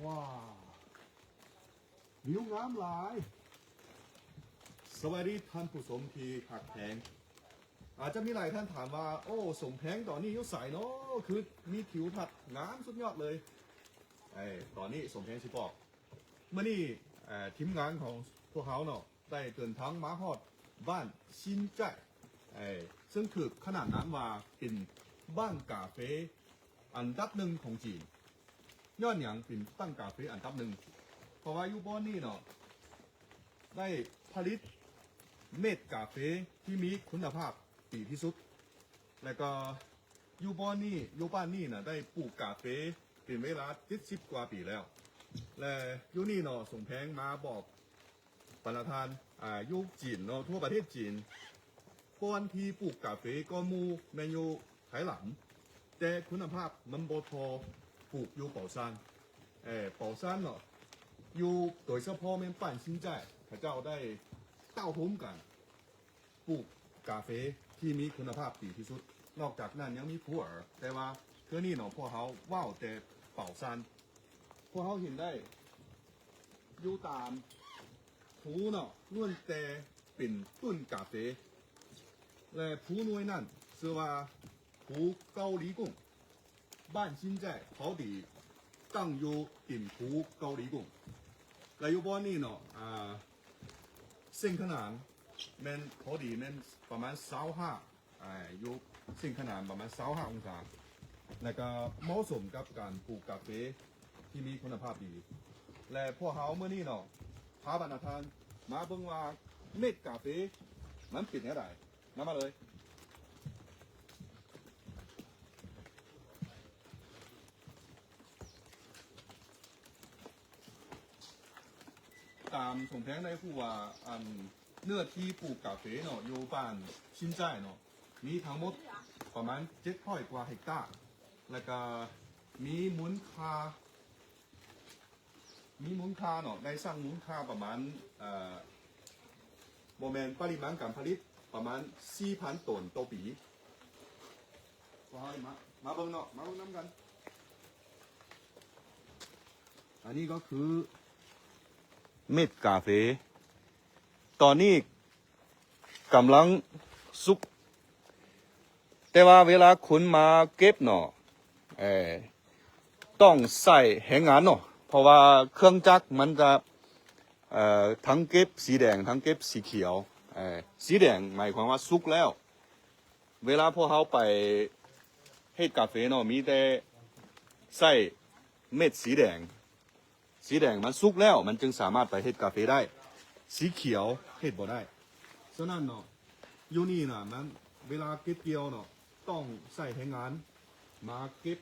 ว้าวิวงามหลายสวัสดีท่านผู้ชมที่หักแพงอาจจะมีหลายท่านถามว่าโอ้สมแพงตอนนี้ยุ่ใสเนาะคือมีผิวทัดงามสุดยอดเลยตอนนี้สมแพงสิบอกเมื่อนี้ทีมงานของพวกเขาเนาะได้เดินทางมาฮอดบ้านชินใจซึ่งคือขนาดนั้นว่าเป็นบ้านกาเฟ่อันดับหนึ่งของจีนย้อนอย่างเป็นตั้งกาเฟ่อันดับหนึ่งเพราะว่ายูบอนนี่เนาะได้ผลิตเม็ดกาเฟ่ที่มีคุณภาพดีที่สุดแล้วก็ยูบอนนี่ยูบ้านนี่นะได้ปลูกกาเฟ่เป็นเวลา70 กว่าปีแล้วและยูนี่เนาะส่งแพงมาบอกประธานยุคจีนเนาะทั่วประเทศจีนก่อนที่ปลูกกาเฟ่ก็มูแมนยูไถหลังแต่คุณภาพมันบ่พอปลูกอยู่เป่าซันเป่าซันเนาะอยู่โดยเฉพาะแม่นป่านชินใจพระเจ้าได้เต้าหุ้มกันปลูกกาเฟ่ที่มีคุณภาพดีที่สุดนอกจากนั้นยังมีผัวแต่ว่าเทื่อนี้เนาะพวกเขาว้าวแต่เป่าซันพวกเขาเห็นได้อยู่ตามผูเนาะล้วนแต่เป็นต้นกาเฟ่และผูน้อยนั่นชื่อว่าผูเกาหลีกุ้งบ้านชินใจเขาดีตั้งอยู่ติ่มผูเกาหลีกุ้งและอยู่บอนนี่เนาะเส้นขนานแม่นเขาดีแม่นประมาณ25อยู่เส้นขนานประมาณ25 องศาแล้วก็เหมาะสมกับการปลูกกาเฟ่ที่มีคุณภาพดีและพวกเขาเมื่อนี้เนาะพาบรรณาทานมาเบิ่งว่าเม็ดกาเฟ่มันเป็นยังไงนำมาเลยตามสมแพงได้ผู้ว่าเนื้อที่ปลูกกาเฟ่เนาะอยู่บ้านชินใจเนาะมีทั้งหมดประมาณ700 กว่าเฮกตาร์แล้วก็มีมูลค่าเนาะได้สร้างมูลค่าประมาณโมเมนต์ปริมาณการผลิตประมาณ 4,000 ตันต่อปีมาเบิ่งเนาะมาเบิ่งน้ำกันอันนี้ก็คือเม็ดกาเฟ่ตอนนี้กำลังสุกแต่ว่าเวลาคุณมาเก็บเนาะต้องใส่แรงงานเนาะเพราะว่าเครื่องจักรมันจะทั้งเก็บสีแดงทั้งเก็บสีเขียวสีแดงหมายความว่าสุกแล้วเวลาพวกเขาไปเฮ็ดกาแฟเนาะมีแต่ใส่เม็ดสีแดงมันสุกแล้วมันจึงสามารถไปเฮ็ดกาแฟได้สีเขียวเฮ็ดบ่ได้ฉะนั้นเนาะอยู่นี่น่ะมันเวลาเก็บเกี่ยวเนาะต้องใส่แรงงานมาเก็บ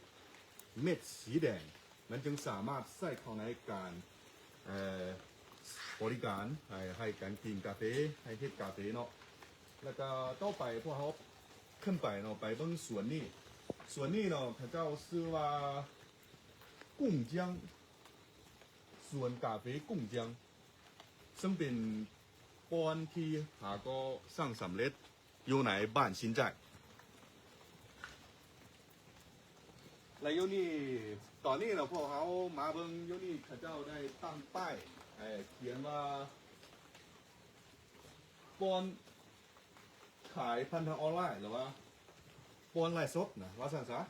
เม็ดสีแดงมันจึงสามารถใส่เข้าในการบริการให้การกินกาแฟให้เฮ็ดกาแฟเนาะแล้วก็ต่อไปพวกเขาขึ้นไปเนาะไปเบิ่งสวนนี่เนาะเขาเจ้าชื่อว่ากุ้งเจียงสวนกาแฟกุ้งเจียงซึ่งเป็นปอนที่หาก็สร้างสำเร็จอยู่ในบ้านชินใจและอยู่นี่ตอนนี้เราพวกเขามาเบิ่งอยู่นี่เขาเจ้าได้ตั้งป้ายเขียนว่าปอนขายพันธะออนไลน์หรือว่าปอนไลฟ์สดนะว่าสั่งซะ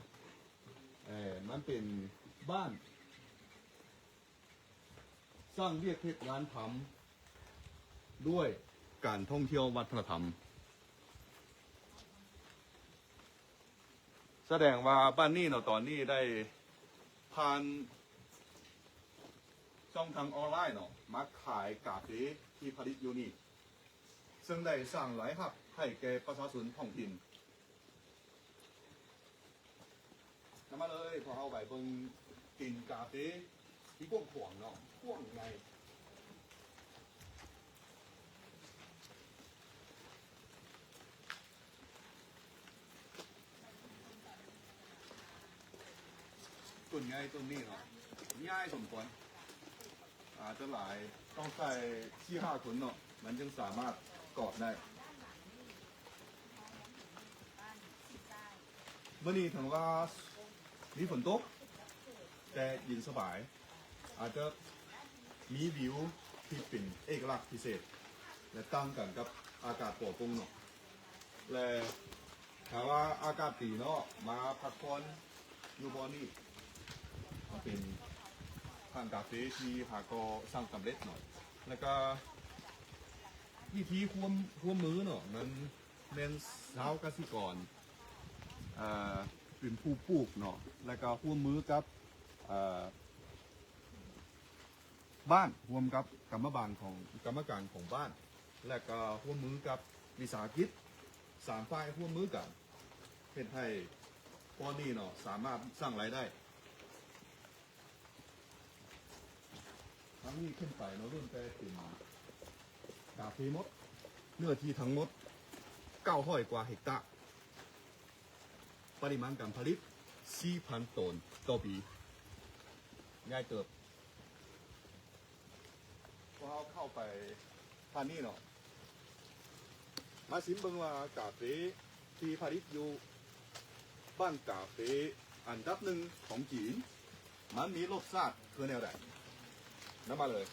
มันเป็นบ้านสร้างเรียกเทศงานทำด้วยการท่องเที่ยววัฒนธรรมแสดงว่าบ้านนี้เนาะตอนนี้ได้ผ่านช่องทางออนไลน์เนาะมาขายกาแฟที่ผลิตอยู่นี่ซึ่งได้สร้างหลายหับให้แก่ประชาชนท้องถิ่นนำมาเลยพอเอาไปเบิ่งกินกาแฟที่กว้างขวางเนาะกว้างไงต้นไงต้นนี้เนาะง่ายสมควรอาจจะหลายต้องใส่4-5 คนเนาะมันจึงสามารถกรอบได้เมื่อนี้ถือว่ามีฝนตกแต่เย็นสบาย อาจจะมีวิวที่เป็นเอกลักษณ์พิเศษและต่างกันกับอากาศปกรุงเนาะและถามว่าอากาศดีเนาะมาพักผ่อนอยู่บอนนี่มันเป็นทางกาแฟที่หากอสร้างสำเร็จหน่อยแล้วก็วิธีควมมือเนาะมันเป็นชาวเกษตรกรเป็นผู้ปลูกเนาะแล้วก็ควมมือกับบ้านรวมกับกรรมการของบ้าน และก็ร่วมมือกับวิสาหกิจ3 ฝ่ายร่วมมือกันเพื่อให้พวกนี้เนาะสามารถสร้างรายได้ทั้งนี้ขึ้นไปเนาะเริ่มแต่เป็นกาแฟมดเนื้อที่ทั้งหมด900 กว่าเฮกตาร์ปริมาณการผลิต 4,000 ตันต่อปีง่ายเติบพอเราเข้าไปท่านนี้เนาะมาชิมเบิ่งว่ากาแฟที่ผลิตอยู่บ้านกาแฟอันดับหนึ่งของจีนมันมีรสชาติคือแนวใดน้ำมาเลย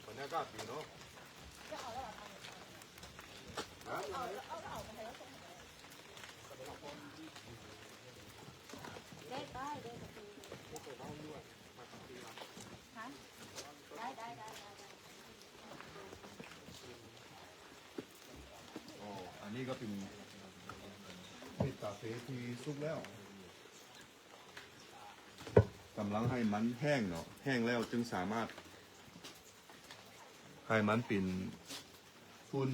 บรรยากาศดีเนาะอันนี้ก็เป็นเม็ดกาแฟที่สุกแล้วกำลังให้มันแห้งเนาะแห้งแล้วจึงสามารถให้มันเป็นฝุ่น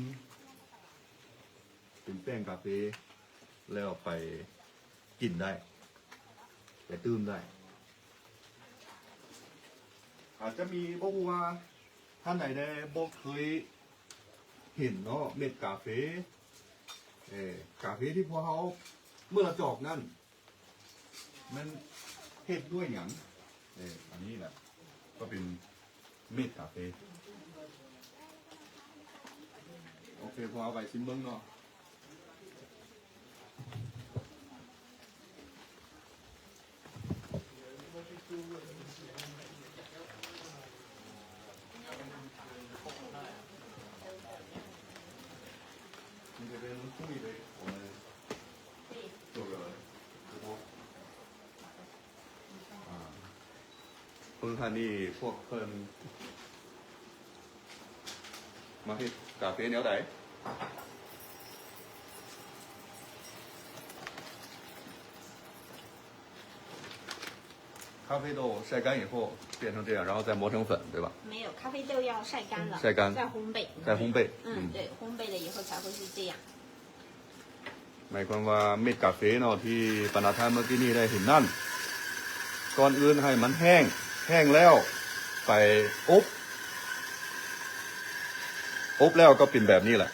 เป็นแป้งกาแฟแล้วไปกินได้ไปตื่มได้อาจจะมีบอกว่าท่านไหนได้บอกเคยเห็นเนาะเม็ดกาแฟกาแฟที่พวกเขาเมื่อเราจอกนั่นมันเฮ็ดด้วยหยังอันนี้แหละก็เป็นเม็ดกาแฟโอเคพอเอาไปชิมเบิ้งเนาะ你这边注意的，我们做个直播เพิ่งคันนี้พวกเพิ่นมาเฮ็ดกาแฟแนวไหน咖啡豆晒干以后变成这样，然后再磨成粉，对吧？没有，咖啡豆要晒干了，晒干再烘焙。再烘焙。对，烘焙了以后才会是这样。หมายความว่าเม็ดกาแฟเนาะที่ปนาทานเมื่อกี้นี้ได้เห็นนั่นก่อนอื่นให้มันแห้งแล้วไปอบแล้วก็เป็นแบบนี้แหละ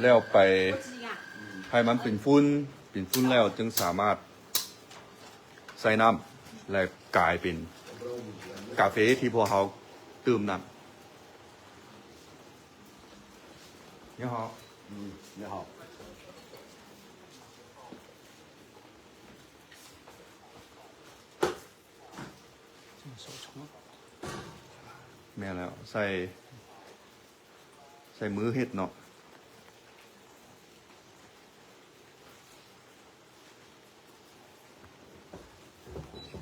แล้วไปให้มันเป็นฟุ้นแล้วจึงสามารถใส่น้ำและกลายเป็นกาแฟที่พวกเขาดื่มนั่น你好，你好。แม่แล้วใส่มือเห็ดเนาะ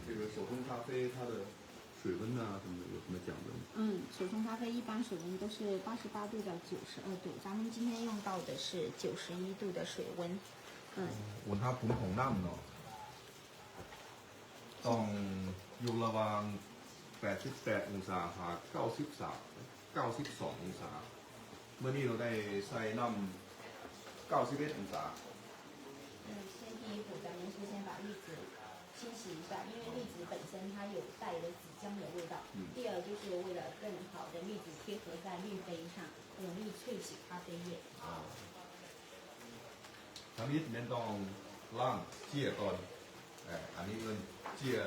这个手冲咖啡它的水温啊什么有什么讲究吗？手冲咖啡一般水温都是88度到92度，咱们今天用到的是91度的水温。อุณหภูมิของน้ำเนาะต้องอยู่ระหว่าง88 องศาหา92 องศาเมื่อนี้เราได้ใส่น้ำ91 องศา先第一步，咱们是先把栗子清洗一下，因为栗子本身它有带了紫姜的味道。第二，就是为了更好的栗子贴合在滤杯上，容易萃取咖啡液。ทั้งนี้เน้นต้องล่างเจี่ยก่อนอันนี้เอิ้นเจี่ย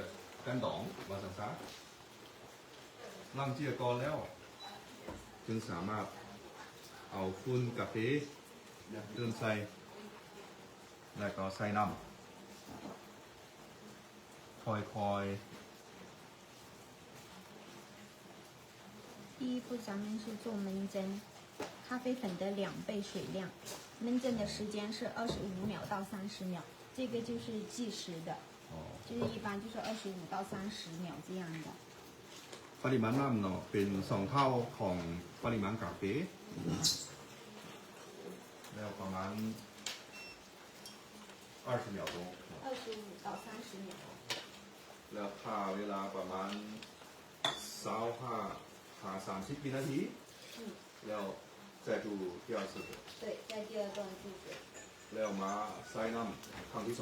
กันดองว่าสังสาล่างเจี่ยก่อนแล้ว จึงสามารถเอาฝุ่นกาแฟเติมใส่แล้วก็ใส่น้ำค่อย第一步，咱们是做焖蒸，咖啡粉的2倍水量，焖蒸的时间是25秒到30秒，这个就是计时的， อ๋อ 就是一般就是25到30秒这样的。 ปริมาณน้ำเนาะเป็น2 เท่าของปริมาณกาแฟแล้วประมาณ20 秒钟25到30秒。 แล้วค่าเวลาประมาณ25-30 วินาที 嗯， แล้ว再ดู第二次对，在第二段注水。 แล้วมาใส่น้ำครั้งที่2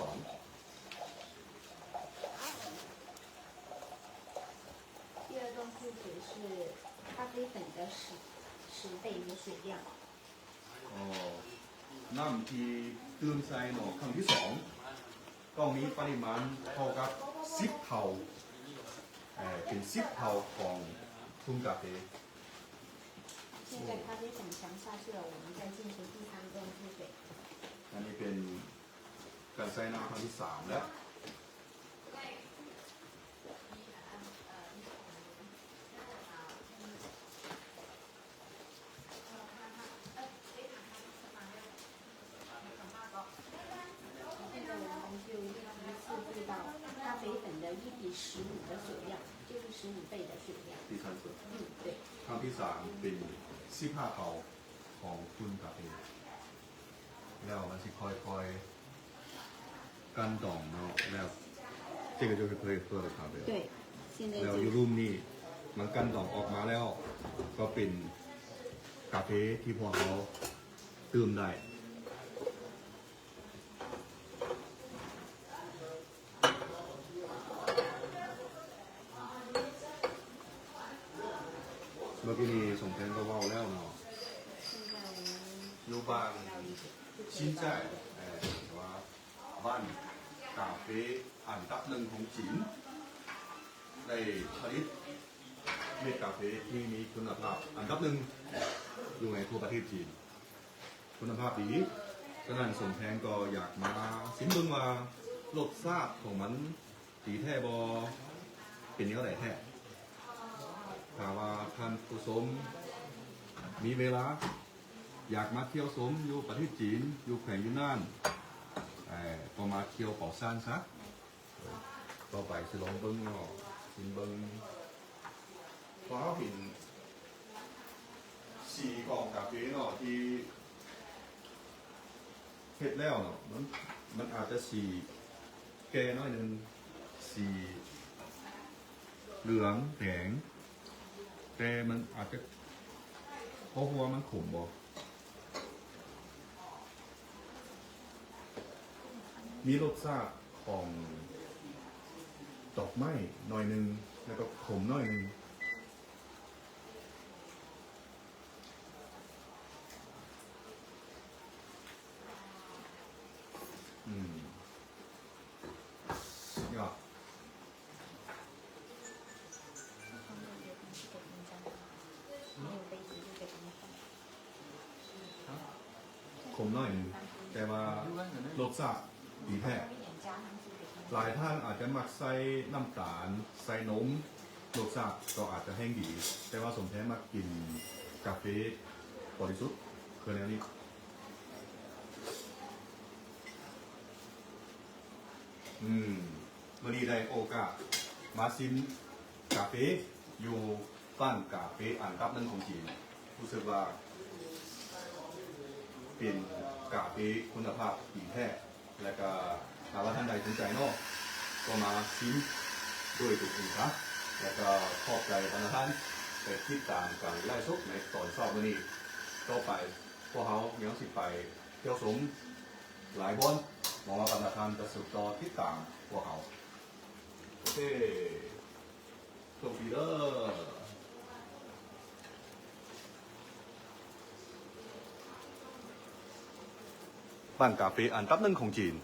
第二段注水是咖啡粉的10倍的水量。 อ๋อน้ำที่เติมใส่เนาะครั้งที่2ก็มีปริมาณเท่ากับ10 เท่าเป็น10 เท่าของทุ่งกาแฟ 现在咖啡粉强下去了，我们再进行第3段注水。 อันนี้เป็นการใส่น้ำครั้งที่3แล้ว现在我们就一次注到咖啡粉的1:15的水量，就是15倍的水量。 ที่ชั้นสุด 嗯，对。 ครั้งที่3เป็น15 เท่าของทุ่งกาแฟแล้วมันสิค่อยๆกันดองเนาะแล้ว这个就是可以喝的咖啡了对，现在 แล้ว 就 ยูรูมนี่มันกันดองออกมาแล้ว ก็เป็นกาแฟที่พวกเขาดื่มได้เมื่อกี้นี้ส่งเพลงก็เว้าแล้วเนาะ 现在我们 อยู่บ้าน 到一点就可 ชิน 以 ใจ 倒。 ว่าบ้านกาแฟอันดับหนึ่งของจีนได้ผลิตเม็ดกาแฟที่มีคุณภาพอันดับหนึ่งอยู่ในทั่วประเทศจีน คุณภาพดีฉะนั้นสมแพงก็อยากมาสิมเบิ่งว่ารสชาติของมันดีแท้บอเป็นยังไงแท้ถ้าว่าท่านผู้ชมมีเวลา อยากมาเที่ยวชมอยู่ประเทศจีนอยู่แขวงยูนนานก็มาเที่ยวเป่าซานซะก็ไปสิลองเบิ้งเนาะสิเบิ้งเพราะเขาเห็นสีกล่องกาแฟเนาะที่เฮ็ดแล้วเนาะมันอาจจะสีแก่น้อยหนึงสีเหลืองแดงแต่มันอาจจะเพราะว่ามันขมบ่ มีรสชาติของดอกไม้หน่อยหนึ่งแล้วก็ขมหน่อยหนึ่งยอด 没有杯子就给他们放。 ขมหน่อยหนึ่งแต่ว่ารสชาติดีแท้ 一点加上去给他们。 หลายท่านอาจจะมักใส่น้ำตาลใส่นมรสชาติก็อาจจะแห้งดี แต่ว่าสมแท้มักกินกาแฟบริสุทธิ์คือแนวนี้วันนี้ได้โอกาสมาซิมกาแฟอยู่บ้านกาแฟอันดับหนึ่งของจีนรู้สึกว่าเป็นกาแฟคุณภาพดีแท้และก็ถ้าว่าท่านใดสนใจเนาะก็มาซิมด้วยตัวเองครับแล้วก็ขอบใจบรรดาท่านไปติดตามการไล่สดในตอนเช้าวันนี้ต่อไปพวกเขายังสิไปเที่ยวชมหลายบอนมองว่าบรรดาท่านจะสืบต่อติดตามพวกเขาโอเคโชคดีเด้อบ้านกาแฟอันดับหนึ่งของจีน